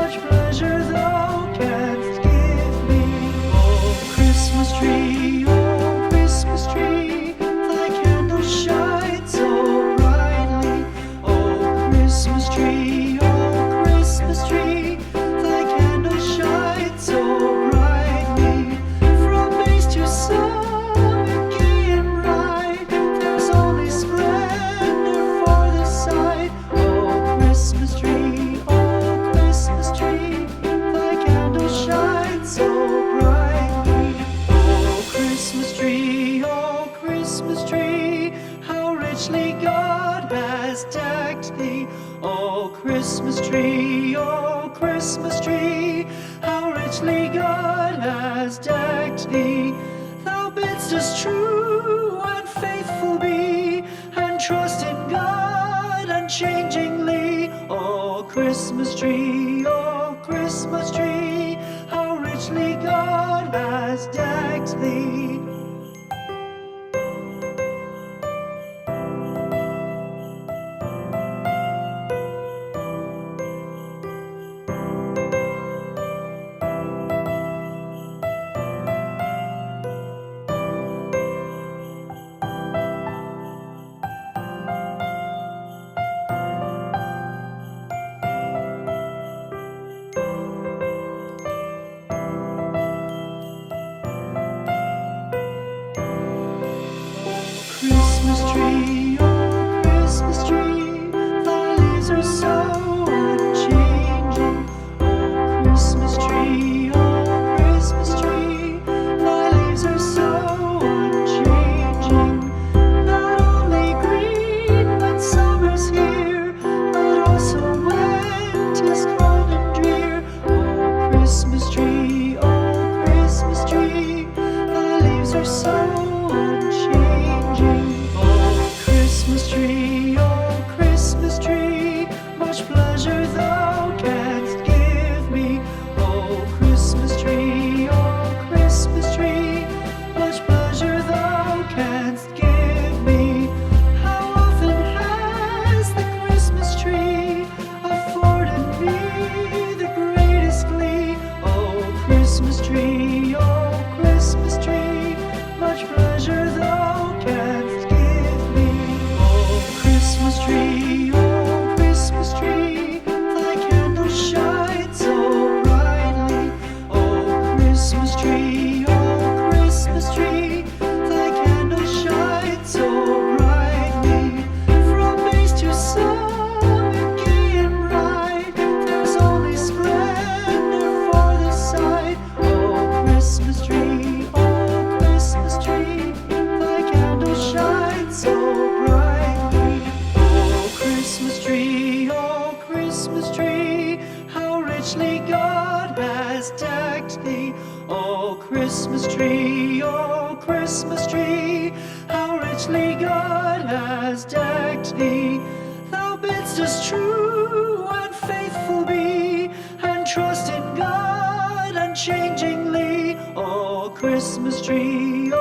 much pleasure thou canst give me. Oh Christmas tree, thy candle shines so brightly. Oh Christmas tree, thy candle shines so brightly. From base to summit, gay and bright, there's only splendor for the sight. Oh Christmas tree, thy candle shines so brightly. Oh Christmas tree, how richly God has decked thee. Oh Christmas tree, how richly God has decked thee. Thou bidst us true and faithful be, and trust in God unchangingly. Oh Christmas tree, how richly God has decked thee. Christmas tree, thy leaves are so unchanging. Oh Christmas tree, thy leaves are so unchanging. Not only green when summer's here, but also when 'tis cold and drear. Oh Christmas tree, thy leaves are so unchanging. Oh Christmas tree, much pleasure thou canst give me. Oh Christmas tree, much pleasure thou canst give me. How often has the Christmas tree afforded me the greatest glee. Oh Christmas tree, much pleasure thou canst give me. Oh Christmas tree, thy candle shines so brightly. Oh Christmas tree, thy candle shines so brightly. From base to summit, gay and bright, there's only splendor for the sight. Oh Christmas tree, thy candle shines so brightly. Oh Christmas tree, how richly God has decked thee. Oh Christmas tree, how richly God has decked thee. Thou bidst us true and faithful be, and trust in God unchangingly. Oh Christmas tree,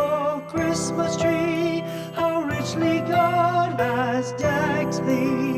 how richly God has decked thee.